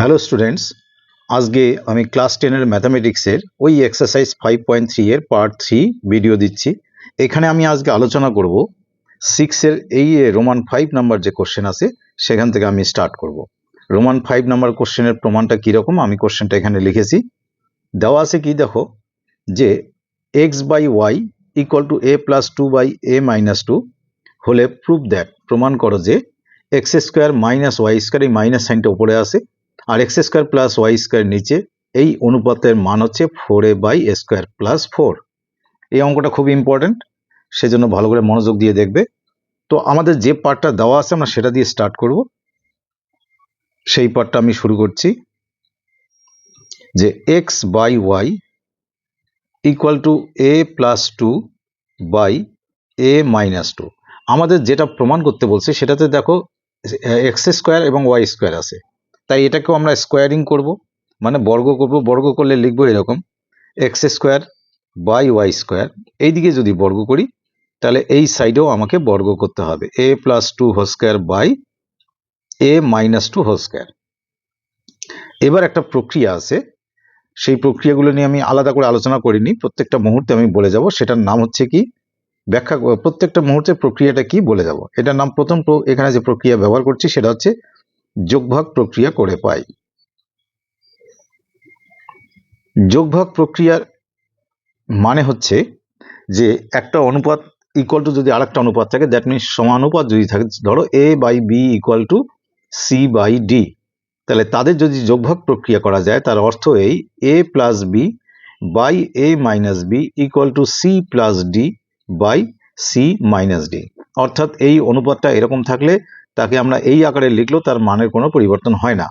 Hello students, আজকে আমি class 10-এর ম্যাথামেটিক্সের ওই এক্সারসাইজ 5.3 এর পার্ট 3 ভিডিও দিচ্ছি। এখানে আমি আজকে আলোচনা করব 6-এর এই রোমান 5 নাম্বার যে কোশ্চেন আছে সেখান থেকে আমি স্টার্ট করব। রোমান 5 নাম্বার কোশ্চেনের প্রমাণটা কীরকম আমি কোশ্চেনটা এখানে লিখেছি। দেওয়া আছে কি দেখো, যে x by y equal to a plus 2 by a minus 2 হলে প্রুভ দ্যাট, প্রমাণ করো যে x square minus y square, এই মাইনাস সাইনটা উপরে আছে, আর x square plus y square নিচে, এই অনুপাতের মান হচ্ছে 4a by A square plus 4। এই অঙ্কটা খুব ইম্পর্টেন্ট, সেজন্য ভালো করে মনোযোগ দিয়ে দেখবে। তো আমাদের যে পার্টটা দেওয়া আছে আমরা সেটা দিয়ে স্টার্ট করব। সেই পার্টটা আমি শুরু করছি, যে x by y equal to a plus 2 by a minus 2। আমাদের যেটা প্রমাণ করতে বলছে সেটাতে দেখো এক্স স্কোয়ার এবং ওয়াই স্কোয়ার আছে, তাই এটাকেও আমরা স্কোয়ারিং করব, মানে বর্গ করব। বর্গ করলে লিখবো এরকম, x square by y square. এইদিকে যদি বর্গ করি তাহলে এই সাইডেও আমাকে বর্গ করতে হবে, a plus 2 whole square by a minus 2 whole square. এবার একটা প্রক্রিয়া আছে, সেই প্রক্রিয়াগুলো নিয়ে আমি আলাদা করে আলোচনা করিনি, প্রত্যেকটা মুহূর্তে আমি বলে যাব সেটার নাম হচ্ছে কি, ব্যাখ্যা প্রত্যেকটা মুহূর্তে প্রক্রিয়াটা কি বলে যাব। এটার নাম প্রথম এখানে যে প্রক্রিয়া ব্যবহার করছি সেটা হচ্ছে যোগভাগ প্রক্রিয়া করে পাই। যোগভাগ প্রক্রিয়ার মানে হচ্ছে যে একটা অনুপাত ইকুয়াল টু যদি আরেকটা অনুপাত থাকে, দ্যাট মিনস সমানুপাত যদি থাকে, ধরো a by b equal to c by d, তাহলে তাদের যদি যোগভাগ প্রক্রিয়া করা যায় তার অর্থ এই, a plus b by a minus b equal to c plus d by c minus d. অর্থাৎ এই অনুপাতটা এরকম থাকলে তাকে আমরা এই আকারে লিখলেও তার মানের কোনো পরিবর্তন হয় না।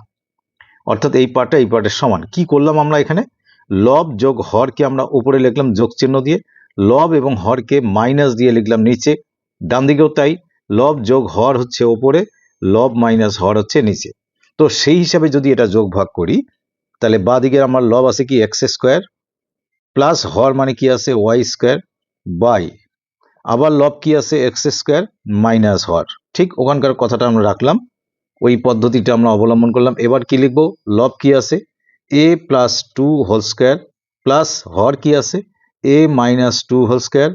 অর্থাৎ এই পার্টটা এই পার্টের সমান। কি করলাম আমরা এখানে, লব যোগ হরকে আমরা উপরে লিখলাম যোগ চিহ্ন দিয়ে, লব এবং হরকে মাইনাস দিয়ে লিখলাম নিচে। ডান দিকেও তাই, লব যোগ হর হচ্ছে ওপরে, লব মাইনাস হর হচ্ছে নিচে। তো সেই হিসাবে যদি এটা যোগ ভাগ করি তাহলে বাঁ দিকে আমার লব আছে কি এক্স স্কোয়ার, প্লাস হর মানে কি আছে ওয়াই স্কোয়ার, বাই আবার লব কি আছে এক্স স্কোয়ার মাইনাস হর। ঠিক ওখানকার কথাটা আমরা রাখলাম, ওই পদ্ধতিটা আমরা অবলম্বন করলাম। এবার কি লিখবো, লব কি আছে a plus 2 whole square, plus হর কি আছে এ মাইনাস 2 হোল স্কোয়ার,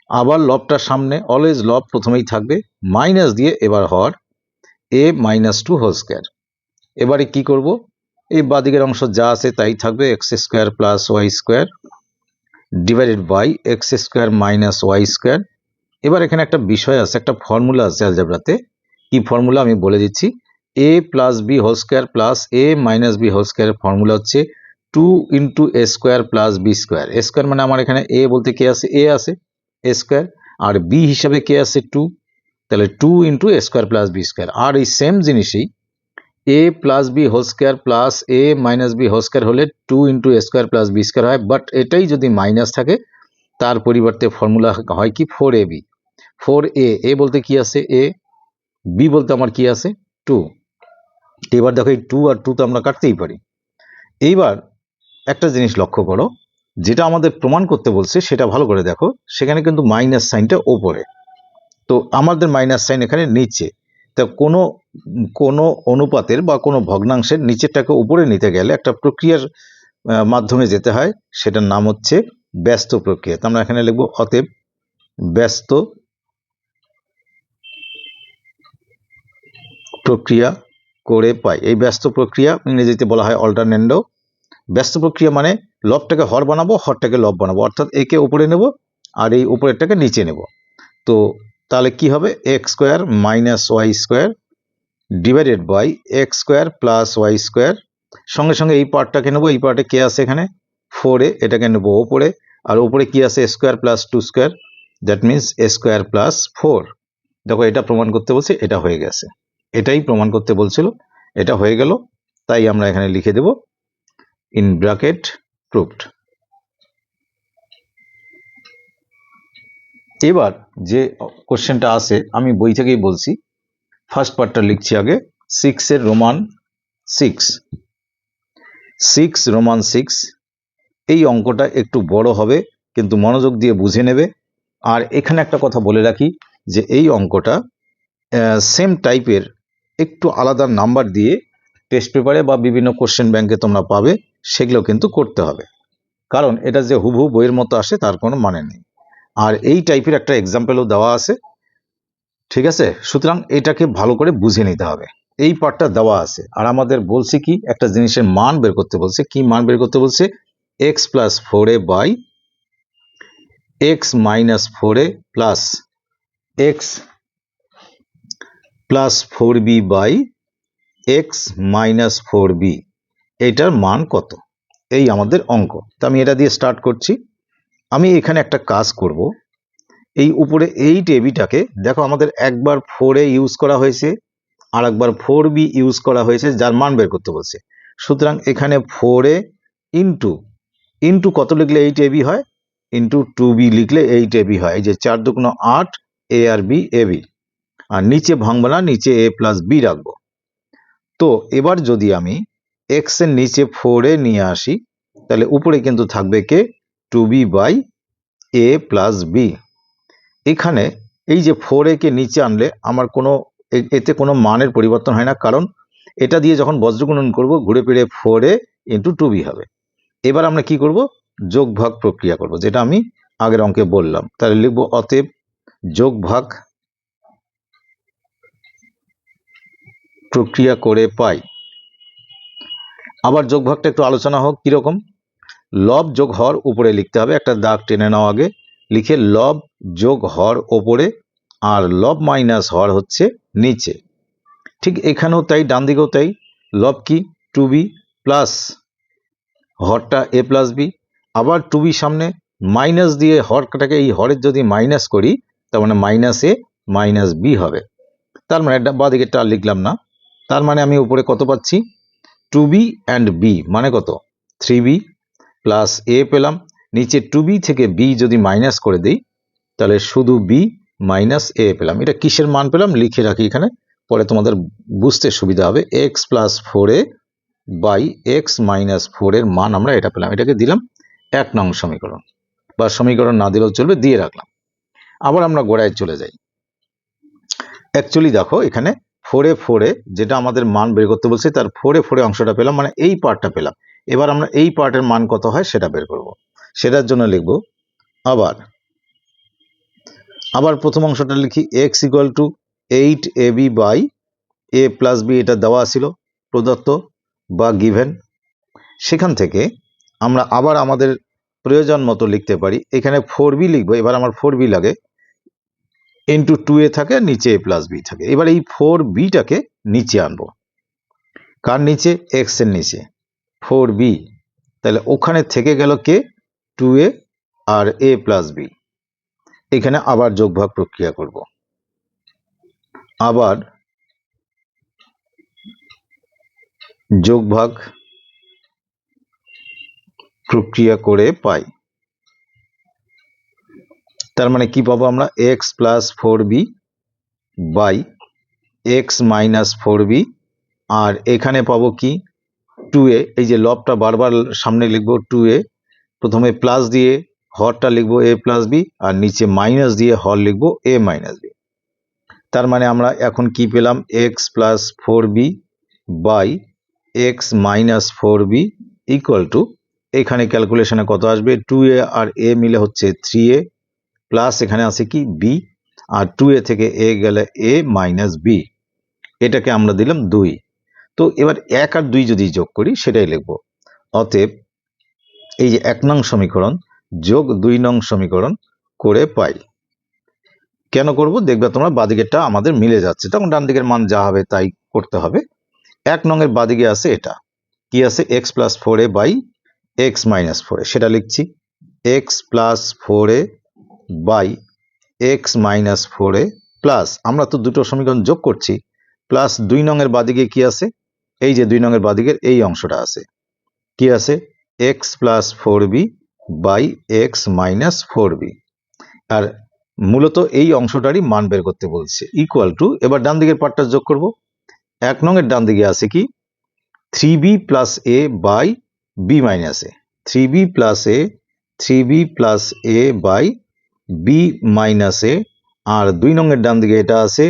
আবার লবটার সামনে অলওয়েজ লব প্রথমেই থাকবে, মাইনাস দিয়ে এবার হর এ মাইনাস 2 হোল স্কোয়ার। এবারে কি করব, এই বাদিকের অংশ যা আছে তাই থাকবে, x square plus y square divided by x square minus y square. এবার এখানে একটা বিষয় আছে, একটা ফর্মুলা আছে অ্যালজেব্রাতে। কি ফর্মুলা আমি বলে দিচ্ছি, a plus b whole square plus a minus b whole স্কোয়ারের ফর্মুলা হচ্ছে 2 into a square plus b square. A square মানে আমার এখানে এ বলতে কে আছে, এ আছে এ স্কোয়ার, আর বি হিসাবে কে আছে 2, তাহলে 2 into a square plus b square. আর এই সেম জিনিসই a plus b whole square plus a minus b whole square হলে 2 into a square plus b square হয়, বাট এটাই যদি মাইনাস থাকে তার পরিবর্তে ফর্মুলা হয় কি 4ab। 4a, এ বলতে কি আছে এ, বি বলতে আমার কি আছে 2। এবার দেখো এই 2 আর 2 তো আমরা কাটতেই পারি। এইবার একটা জিনিস লক্ষ্য করো, যেটা আমাদের প্রমাণ করতে বলছে সেটা ভালো করে দেখো, সেখানে কিন্তু মাইনাস সাইনটা ওপরে, তো আমাদের মাইনাস সাইন এখানে নিচে। তা কোনো কোনো অনুপাতের বা কোনো ভগ্নাংশের নিচেরটাকে উপরে নিতে গেলে একটা প্রক্রিয়ার মাধ্যমে যেতে হয়, সেটার নাম হচ্ছে ব্যস্ত প্রক্রিয়া। তো আমরা এখানে লিখবো অতএব ব্যস্ত প্রক্রিয়া করে পাই। এই ব্যস্ত প্রক্রিয়া ইংরেজিতে বলা হয় অল্টারনেন্ডো। ব্যস্ত প্রক্রিয়া মানে লবটাকে হর বানাবো, হরটাকে লব বানাবো, অর্থাৎ একে উপরে নেব আর এই উপরেরটাকে নিচে নেব। তো তাহলে কি হবে, x square minus y square divided by x square plus y square. সঙ্গে সঙ্গে এই পার্টটাকে নেবো, এই পার্টে কে আছে এখানে 4a, এটাকে নেবো ওপরে, আর ওপরে কি আছে square plus 2 square, that means a square plus 4। দেখো এটা প্রমাণ করতে বলছে, এটা হয়ে গেছে, এটাই প্রমাণ করতে বলছিল, এটা হয়ে গেল। তাই আমরা এখানে লিখে দেব ইন ব্র্যাকেট প্রুভড। এবার যে কোশ্চেনটা আছে আমি বই থেকেই বলছি, ফার্স্ট পার্টটা লিখছি আগে, 6 রোমান 6 রোমান 6। এই অঙ্কটা একটু বড় হবে, কিন্তু মনোযোগ দিয়ে বুঝে নেবে। আর এখানে একটা কথা বলে রাখি, যে এই অঙ্কটা সেম টাইপের একটু আলাদা নাম্বার দিয়ে টেস্ট পেপারে বা বিভিন্ন কোশ্চেন ব্যাংকে তোমরা পাবে, সেগুলো কিন্তু করতে হবে, কারণ এটা যে হুবহু বইয়ের মতো আসে তার কোনো মানে নেই। আর এই টাইপের একটা এক্সাম্পলও দেওয়া আছে, ঠিক আছে? সুতরাং এটাকে ভালো করে বুঝে নিতে হবে। এই পার্টটা দেওয়া আছে, আর আমাদের বলছে কি একটা জিনিসের মান বের করতে বলছে। কি মান বের করতে বলছে? X plus 4a by x minus 4a plus x plus 4b by x minus 4b, এইটার মান কত? এই আমাদের অঙ্ক। তো আমি এটা দিয়ে স্টার্ট করছি। আমি এখানে একটা কাজ করব, এই উপরে 8ab-টাকে দেখো, আমাদের একবার 4a ইউজ করা হয়েছে আর একবার 4b ইউজ করা হয়েছে, যার মান বের করতে বলছে। সুতরাং এখানে 4a ইন্টু ইন্টু কত লিখলে 8ab হয়? ইন্টু 2b লিখলে 8ab হয়। এই যে 4 দুগুণ 8, a আর b ab, আর নিচে ভাঙবো না, নিচে a প্লাস b রাখবো। তো এবার যদি আমি x এর নিচে 4a নিয়ে আসি, তাহলে উপরে কিন্তু থাকবে কে? 2b by a plus b। এখানে এই যে 4a কে নিচে আনলে আমার কোনো এতে কোনো মানের পরিবর্তন হয় না, কারণ এটা দিয়ে যখন বজ্রগুণন করব ঘুরে ফিরে 4a ইন্টু 2b হবে। এবার আমরা কি করব? যোগ ভাগ প্রক্রিয়া করব, যেটা আমি আগের অঙ্কে বললাম। তাহলে লিখব অতএব যোগ ভাগ প্রক্রিয়া করে পাই। আবার যোগ ভাগটা একটু আলোচনা হোক কিরকম। লব যোগ হর উপরে লিখতে হবে, একটা দাগ টেনে নাও আগে, লিখে লব যোগ হর ওপরে আর লব মাইনাস হর হচ্ছে নিচে। ঠিক এখানেও তাই, ডান দিকেও তাই। লব কি? 2b প্লাস হরটা a প্লাস b, আবার 2b সামনে মাইনাস দিয়ে হরটাকে, এই হরের যদি মাইনাস করি তার মানে মাইনাস a মাইনাস b হবে। তার মানে বাঁ দিকেরটা আর লিখলাম না। তার মানে আমি উপরে কত পাচ্ছি? 2b অ্যান্ড b মানে কত? 3b প্লাস a পেলাম। নিচে 2b থেকে b যদি মাইনাস করে দিই তাহলে শুধু b মাইনাস a পেলাম। এটা কিসের মান পেলাম লিখে রাখি এখানে, পরে তোমাদের বুঝতে সুবিধা হবে। x plus 4a by x minus 4 এর মান আমরা এটা পেলাম। এটাকে দিলাম 1 নং সমীকরণ, বা সমীকরণ না দিলেও চলবে, দিয়ে রাখলাম। আবার আমরা গোড়ায় চলে যাই। অ্যাকচুয়ালি দেখো এখানে 4a যেটা আমাদের মান বের করতে বলছে, তার 4a অংশটা পেলাম, মানে এই পার্টটা পেলাম। এবার আমরা এই পার্টের মান কত হয় সেটা বের করব। সেটার জন্য লিখব আবার প্রথম অংশটা লিখি x equal to 8ab by a plus b, এটা দেওয়া ছিল প্রদত্ত বা গিভেন। সেখান থেকে আমরা আবার আমাদের প্রয়োজন মতো লিখতে পারি। এখানে 4b লিখবো, এবার আমার 4b লাগে, ইন্টু 2a থাকে, নিচে a প্লাস b থাকে। এবার এই 4bটাকে নিচে আনবো, কার নিচে? x এর নিচে 4b, তাহলে ওখানে থেকে গেল কে? 2a আর a প্লাস b। এখানে আবার যোগভাগ প্রক্রিয়া করব, আবার যোগভাগ প্রক্রিয়া করে পাই। তার মানে কি পাবো আমরা? x plus 4b by x minus 4b, আর এখানে পাবো কি? 2a। এই যে লবটা বারবার সামনে লিখবো 2a, প্রথমে প্লাস দিয়ে হরটা লিখবো a প্লাস b, আর নিচে মাইনাস দিয়ে হর লিখবো a মাইনাস b। তার মানে আমরা এখন কি পেলাম? x plus 4b by x minus 4b equal to, এখানে ক্যালকুলেশনে কত আসবে? 2a আর a মিলে হচ্ছে 3a, প্লাস এখানে আছে কি? b, আর 2a থেকে a গেলে a মাইনাস b, এটাকে আমরা দিলাম 2। তো এবার 1 আর 2 যদি যোগ করি সেটাই লিখব। অতএব এই যে 1 নং সমীকরণ যোগ 2 নং সমীকরণ করে পাই। কেন করব দেখবে তোমরা, বাদিকেরটা আমাদের মিলে যাচ্ছে, তখন ডান দিকের মান যা হবে তাই করতে হবে। 1 নং এর বাদিকে আছে এটা কি আছে? x plus 4a by x minus 4a, সেটা লিখছি x plus 4a by x minus 4a plus, আমরা তো দুটো সমীকরণ যোগ করছি, প্লাস 2 নং এর বাদিকে কি আছে? এই যে 2 নং এর বাদিকের এই অংশটা আছে, কি আছে? x plus 4b by x minus 4b, আর মূলত এই অংশটারই মান বের করতে বলছে, ইকুয়াল টু। এবার ডান দিকের পার্টটা যোগ করব। 1 নং এর ডান দিকে আছে কি? 3b plus a by b minus a, 3b plus a, 3b plus a by b minus a, আর 2 নং এর ডান দিকে এটা আছে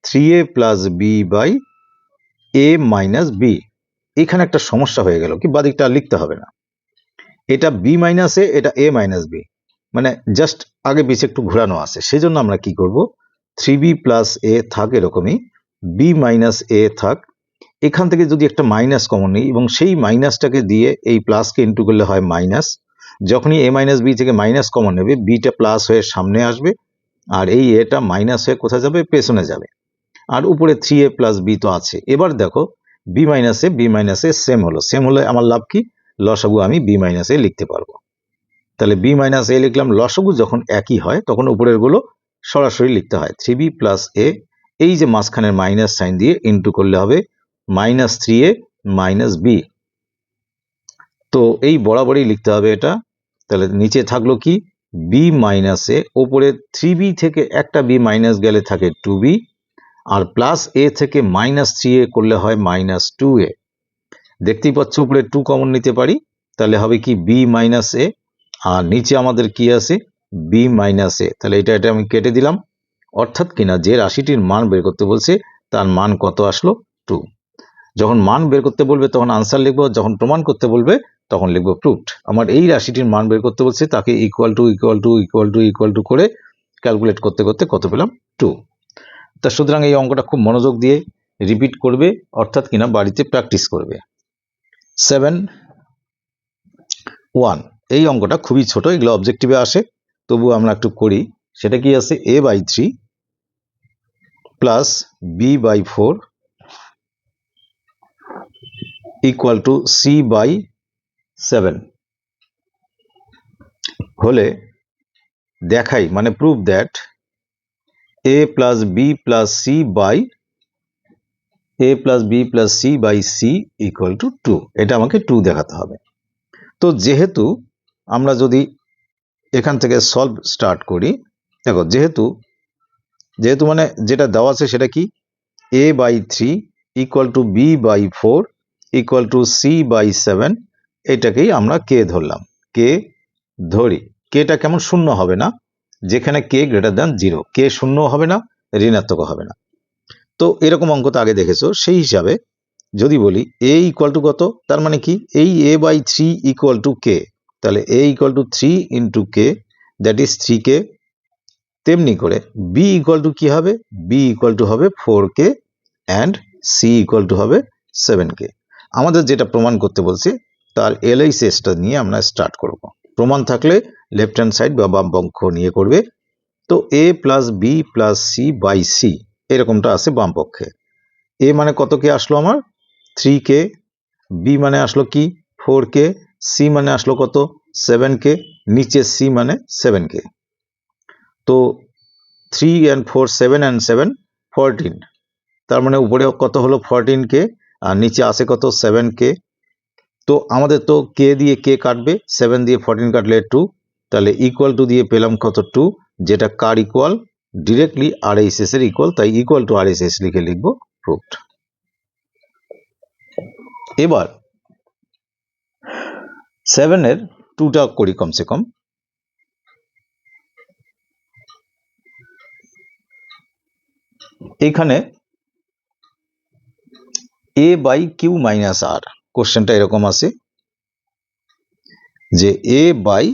3a plus b by a minus b। এখানে একটা সমস্যা হয়ে গেল কি, বাদিকটা আর লিখতে হবে না, এটা বি মাইনাস এ, এটা এ মাইনাস বি, মানে জাস্ট আগে পিছে একটু ঘোরানো আছে। সেজন্য আমরা কি করব, 3b প্লাস এ থাক এরকমই, বি মাইনাস এ থাক, এখান থেকে যদি একটা মাইনাস কমন নিই এবং সেই মাইনাসটাকে দিয়ে এই প্লাসকে ইন্টু করলে হয় মাইনাস, যখনই এ মাইনাস বি থেকে মাইনাস কমন নেবে, বিটা প্লাস হয়ে সামনে আসবে আর এই এটা মাইনাস হয়ে কোথায় যাবে, পেছনে যাবে। আর উপরে 3a প্লাস বি তো আছে। এবার দেখো বি মাইনাস এ সেম হলে আমার লাভ কি, লসাগু আমি বি মাইনাস এ লিখতে পারবো। তাহলে বি মাইনাস এ লিখলাম, লসাগু যখন একই হয় তখন উপরের গুলো সরাসরি লিখতে হয়, 3b প্লাস এ, এই যে মাঝখানের মাইনাস সাইন দিয়ে ইন্টু করলে হবে মাইনাস 3a মাইনাস বি। তো এই বরাবরই লিখতে হবে এটা। তাহলে নিচে থাকলো কি, বি মাইনাস এ, ওপরে 3b থেকে একটা বি মাইনাস গেলে থাকে 2b, আর প্লাস এ থেকে মাইনাস 3a করলে হয় মাইনাস 2a। দেখতেই পাচ্ছ উপরে 2 কমন নিতে পারি, তাহলে হবে কি বি মাইনাস এ, আর নিচে আমাদের কি আছে, বি মাইনাস এ। তাহলে এটা আমি কেটে দিলাম, অর্থাৎ কিনা যে রাশিটির মান বের করতে বলছে তার মান কত আসলো, 2। যখন মান বের করতে বলবে তখন আনসার লিখবো, যখন প্রমাণ করতে বলবে তখন লিখবো প্রুফড। আমার এই রাশিটির মান বের করতে বলছে, তাকে ইকুয়াল টু করে ক্যালকুলেট করতে করতে কত পেলাম, 2। তা সুতরাং এই অঙ্কটা খুব মনোযোগ দিয়ে রিপিট করবে, অর্থাৎ কিনা বাড়িতে প্র্যাকটিস করবে। 7.1 এই অঙ্কটা খুবই ছোট, এগুলো অবজেক্টিভে আসে, তবু আমরা একটু করি। সেটা কি আছে, a by 3 plus b by 4 equal to c by 7 হলে দেখাই, মানে prove that a plus b plus c by c equal to 2। এটা আমাকে 2 দেখাতে হবে। তো যেহেতু আমরা যদি এখান থেকে সলভ স্টার্ট করি, দেখো যেহেতু মানে যেটা দেওয়া আছে সেটা কি, a by 3 equal to b by 4 equal to c by 7, এটাকেই আমরা কে ধরলাম, কে ধরি। কেটা কেমন, শূন্য হবে না, যেখানে কে গ্রেটার দ্যান 0, কে শূন্য হবে না, ঋণাত্মক হবে না। তো এরকম অঙ্ক তো আগে দেখেছো। সেই হিসাবে যদি বলি a ইকুয়াল টু কত, তার মানে কি এই a বাই 3 ইকুয়াল টু কে, তাহলে a equal to 3 into k, that is 3k। তেমনি করে b ইকুয়াল টু কি হবে, b ইকুয়াল টু হবে 4k and c equal to হবে 7k। আমাদের যেটা প্রমাণ করতে বলছে তার LHSটা নিয়ে আমরা স্টার্ট করব। প্রমাণ থাকলে লেফট হ্যান্ড সাইড বা বাম পক্ষ নিয়ে করবে। তো a plus b plus c by c এরকমটা আছে বাম পক্ষে। a মানে কত কে আসলো আমার, 3k, b মানে আসলো কি 4k, c মানে আসলো কত 7k, নিচে c মানে 7k। তো 3 and 4 7 and 7 14, তার মানে উপরে কত হলো 14k আর নিচে আছে কত 7k। তো আমাদের তো কে দিয়ে কে কাটবে, 7 দিয়ে 14 কাটলে 2, তাহলে ইকুয়াল টু দিয়ে পেলাম কত 2, যেটা কার ইকুয়াল, ডিরেক্টলি RHS এর ইকুয়াল, তাই ইকুয়াল টু RHS লিখে লিখবো প্রুফড। এবার 7 এর 2টা করি কমসে কম। এখানে a by q minus r, কোশ্চেনটা এরকম আছে যে a by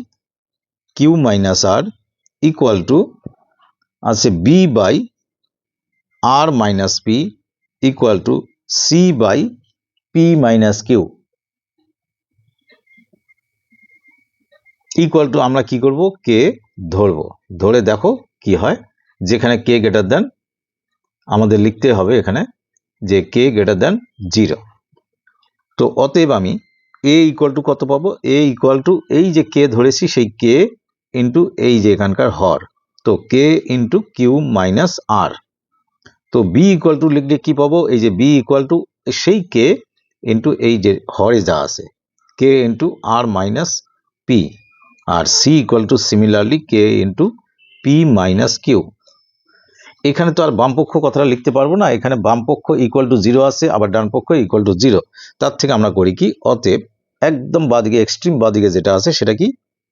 q minus r equal to আছে b by r minus p equal to c by p minus q equal to আমরা কি করব, কে ধরবো, ধরে দেখো কি হয়। যেখানে কে গ্রেটার দেন আমাদের লিখতে হবে এখানে যে কে গ্রেটার দেন 0। তো অতএব আমি এ ইকুয়াল টু কত পাবো, এ ইকুয়াল টু এই যে কে ধরেছি সেই কে ইন্টু এই যে এখানকার হর, তো কে ইন্টু কিউ মাইনাস আর। তো বি ইকুয়াল টু লিখলে কি পাবো, এই যে বি ইকুয়াল টু সেই কে ইন্টু এই যে হরে যা আছে k into r minus p, আর c equal to similarly k into p minus q. এখানে তো আর বামপক্ষ কথাটা লিখতে পারবো না, এখানে বামপক্ষ ইকুয়াল টু 0 আছে, আবার ডান পক্ষ ইকুয়াল টু 0। তার থেকে আমরা করি কি, অতএব একদম বাদিকে এক্সট্রিম বাদিকে যেটা আছে সেটা কি,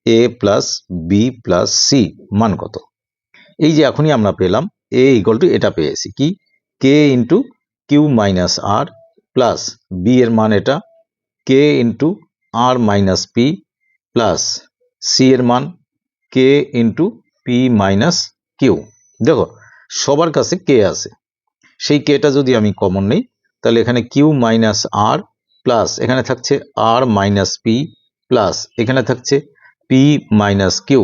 a plus b plus c মান কত। এই যে এখনই আমরা পেলাম a ইকুয়াল টু, এটা পেয়েছি কি কে ইন্টু কিউ মাইনাস আর প্লাস বি এর মান এটা কে into r minus P plus C এর মান কে ইন্টু পি মাইনাস কিউ। দেখো সবার কাছে কে আছে, সেই কেটা যদি আমি কমন নিই তাহলে এখানে কিউ মাইনাস আর প্লাস এখানে থাকছে আর মাইনাস পি প্লাস এখানে থাকছে পি মাইনাস কিউ।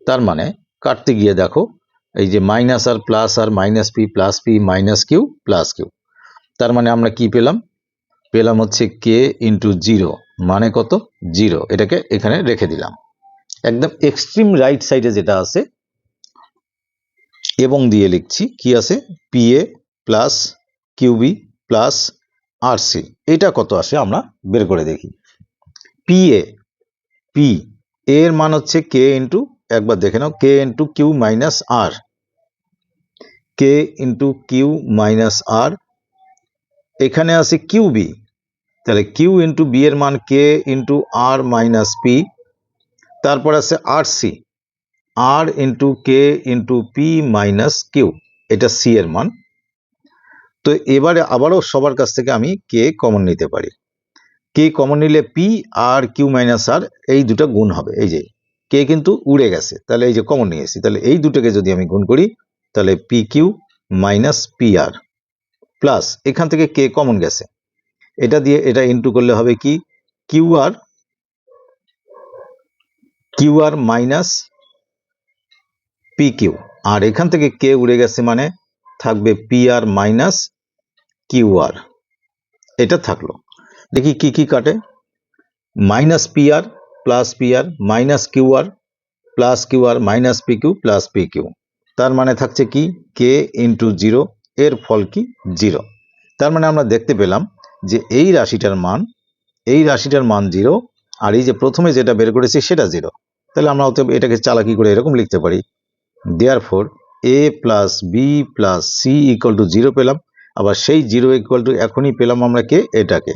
তার মানে কাটতে গিয়ে দেখো এই যে minus r minus p minus q plus q. তার মানে আমরা কি পেলাম, পেলাম হচ্ছে কে ইন্টু জিরো মানে কত, জিরো। এটাকে এখানে রেখে দিলাম। একদম এক্সট্রিম রাইট সাইডে যেটা আছে এবং দিয়ে লিখছি কি আছে, p a plus q b plus r c. এটা কত আসে আমরা বের করে দেখি। পি এর মান হচ্ছে কে ইন্টু, একবার দেখে নাও, কে ইন্টু কিউ মাইনাস আর, কে ইন্টু কিউ মাইনাস আর। এখানে আছে কিউবি, তাহলে কিউ ইন্টু বি এর মান কে ইন্টু আর মাইনাস পি। তারপর আছে আর সি, আর into k into p minus Q, এটা সি এর মান। তো এবারে আবারও সবার কাছ থেকে আমি কে কমন নিতে পারি। কে কমন নিলে পি আর কিউ মাইনাস আর এই দুটো গুণ হবে। এই যে কে কিন্তু উড়ে গেছে, তাহলে এই যে কমন নিয়েছি, তাহলে এই দুটোকে যদি আমি গুণ করি তাহলে P Q minus p r plus এখান থেকে কে কমন গেছে, এটা দিয়ে এটা ইন্টু করলে হবে কি q r minus p q, আর এখান থেকে কে উড়ে গেছে মানে থাকবে p r minus q r. এটা থাকলো। দেখি কি কি কাটে, minus p r plus p r minus q r plus q r minus p q plus p q. তার মানে থাকছে কি কে ইন্টু জিরো, এর ফল কি জিরো। তার মানে আমরা দেখতে পেলাম যে এই রাশিটার মান জিরো, আর এই যে প্রথমে যেটা বের করেছি সেটা জিরো। তাহলে আমরা এটাকে চালাকি করে এরকম লিখতে পারি, therefore a plus b plus c equal to zero পেলাম। আবার সেই জিরো ইকুয়াল টু এখনই পেলাম আমরা কে, এটাকে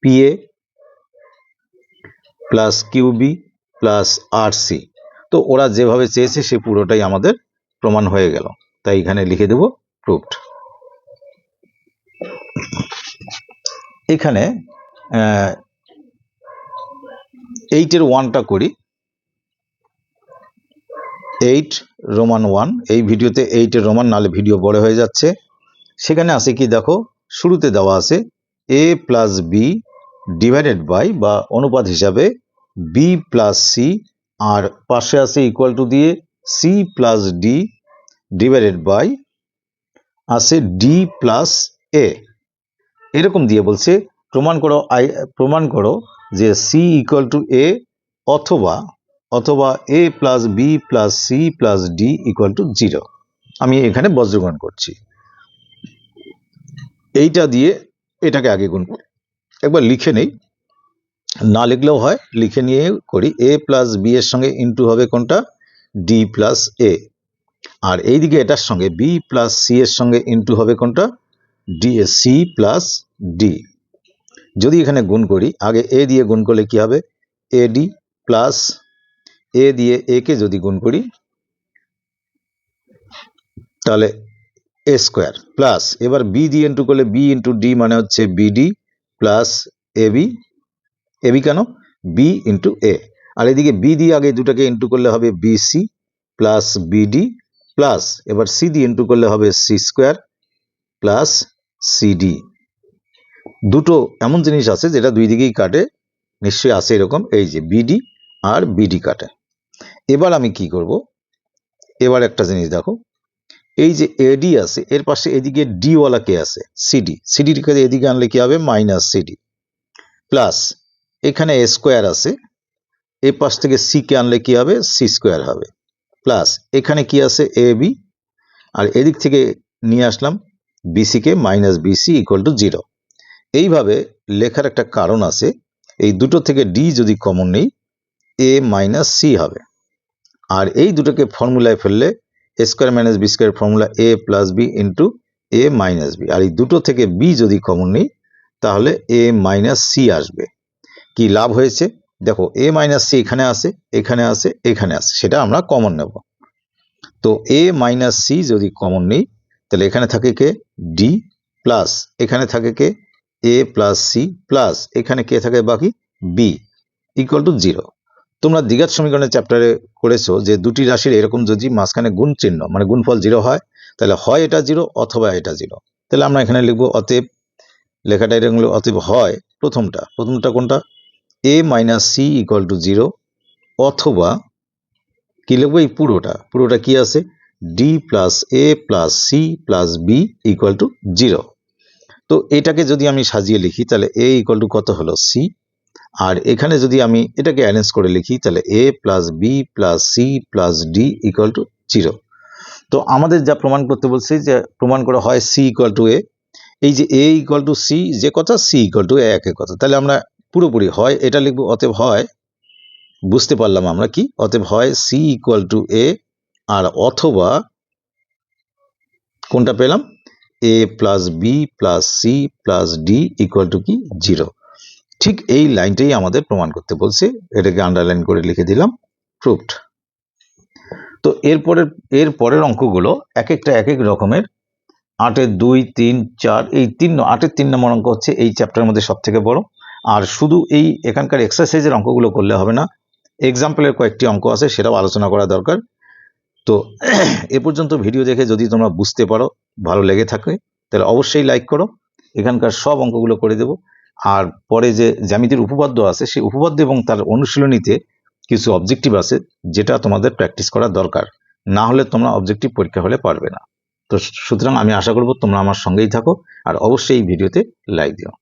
p a plus q b plus r c. তো ওরা যেভাবে চেয়েছে সে পুরোটাই আমাদের প্রমাণ হয়ে গেল, তাই এখানে লিখে দেব প্রুভড। এখানে 8-এর 1টা করি, 8 রোমান 1। এই ভিডিওতে 8-এর রোমান, নালে ভিডিও বড় হয়ে যাচ্ছে। সেখানে আছে কি দেখো, শুরুতে দেওয়া আছে a plus b divided by বা অনুপাত হিসাবে বি প্লাস সি, আর পাশে আছে ইকুয়াল টু দিয়ে c plus d divided by আছে ডি প্লাস এ। এরকম দিয়ে বলছে প্রমাণ করো যে সি ইকুয়াল টু এ অথবা a plus b plus c plus d equal to zero. আমি এখানে বজ্রগ্রহণ করছি। এইটা দিয়ে এটাকে আগে গুণ করি, একবার লিখে নেই, না লিখলেও হয়, লিখে নিয়ে করি। এ প্লাস বি এর সঙ্গে ইন্টু হবে কোনটা, ডি প্লাস এ, আর এইদিকে এটার সঙ্গে বি প্লাস সি এর সঙ্গে ইন্টু হবে কোনটা, ডি সি প্লাস ডি। যদি এখানে গুণ করি, আগে এ দিয়ে গুণ করলে কি হবে, এ ডি প্লাস এ দিয়ে এ কে যদি গুণ করি তাহলে এ স্কোয়ার প্লাস এবার বি দিয়ে ইন্টু করলে বি ইন্টু ডি মানে হচ্ছে বিডি প্লাস এবি কেন, বি ইন্টু এ। আর এদিকে বি দিয়ে আগে দুটাকে ইন্টু করলে হবে বিসি প্লাস বিডি প্লাস এবার সি দিয়ে ইন্টু করলে হবে সি স্কোয়ার প্লাস সিডি। দুটো এমন জিনিস আছে যেটা দুই দিকেই কাটে, নিশ্চয়ই আছে এরকম, এই যে বিডি আর বিডি কাটে। এবার আমি কি করব, এবার একটা জিনিস দেখো, এই যে এডি আছে এর পাশে এদিকে ডি ওয়ালা কে আছে, সিডির কাছে এদিকে আনলে কি হবে, মাইনাস সিডি প্লাস এখানে এ স্কোয়ার আছে, এ পাশ থেকে সি কে আনলে কি হবে, সি স্কোয়ার হবে প্লাস এখানে কি আছে এ বি, আর এদিক থেকে নিয়ে আসলাম বিসি কে, minus b c equal to zero. এইভাবে লেখার একটা কারণ আছে, এই দুটো থেকে ডি যদি কমন নেই এ মাইনাস সি হবে, আর এই দুটোকে ফর্মুলায় ফেললে a square minus b square formula a plus b into a minus b, আর এই দুটো থেকে বি যদি কমন নেই তাহলে এ মাইনাস সি আসবে। কি লাভ হয়েছে দেখো, এ মাইনাস সি এখানে আসে এখানে আসে এখানে আসে, সেটা আমরা কমন নেব। তো এ মাইনাস সি যদি কমন নেই তাহলে এখানে থাকে কে, ডি প্লাস এখানে থাকে কে, এ প্লাস সি প্লাস এখানে কে থাকে বাকি বি ইকুয়াল টু 0। তোমরা দ্বিঘাত সমীকরণের চ্যাপ্টারে করেছো যে দুটি রাশির এরকম যদি মাঝখানে গুণ চিহ্ন মানে গুণফল 0 হয় তাহলে হয় এটা 0 অথবা এটা 0। তাহলে আমরা এখানে লিখবো অতএব, লেখাটা এরকম অতএব হয় প্রথমটা কোনটা a minus c equal to 0 অথবা কি লিখবো এই পুরোটা কি আছে d plus a plus c plus b equal to 0। তো এটাকে যদি আমি সাজিয়ে লিখি তাহলে এ ইকুয়াল টু কত হলো সি, আর এখানে যদি আমি এটাকে অ্যারেঞ্জ করে লিখি তাহলে a plus b plus c plus d equal to 0। তো আমাদের যা প্রমাণ করতে বলছে যে প্রমাণ করা হয় সি ইকুয়াল টু এ, এই যে এ ইকুয়াল টু সি যে কথা সি ইকুয়াল টু এ একই কথা। তাহলে আমরা পুরোপুরি হয় এটা লিখবো অতএব হয়, বুঝতে পারলাম আমরা কি অতএব হয় সি ইকুয়াল টু এ, আর অথবা কোনটা পেলাম a plus b plus c plus d equal to কি 0। ঠিক এই লাইনটাই আমাদের প্রমাণ করতে বলছে, এটাকে আন্ডারলাইন করে লিখে দিলাম প্রুভড। তো এর পরের অঙ্কগুলো এক একটা এক এক রকমের। 8-এর 2, 3, 4 এই 8-এর 3 নম্বর অঙ্ক হচ্ছে এই চ্যাপ্টারের মধ্যে সব থেকে বড়। আর শুধু এই এখানকার এক্সারসাইজের অঙ্কগুলো করলে হবে না, এক্সাম্পলের কয়েকটি অঙ্ক আছে সেটাও আলোচনা করা দরকার। তো এ পর্যন্ত ভিডিও দেখে যদি তোমরা বুঝতে পারো, ভালো লেগে থাকে তাহলে অবশ্যই লাইক করো। এখানকার সব অঙ্কগুলো করে দেব। আর পরে যে জ্যামিতির উপপাদ্য আছে সেই উপপাদ্য এবং তার অনুশীলনীতে কিছু অবজেক্টিভ আছে যেটা তোমাদের প্র্যাকটিস করা দরকার, না হলে তোমরা অবজেক্টিভ পরীক্ষা হলে পারবে না। তো সুতরাং আমি আশা করব তোমরা আমার সঙ্গেই থাকো আর অবশ্যই এই ভিডিওতে লাইক দিও।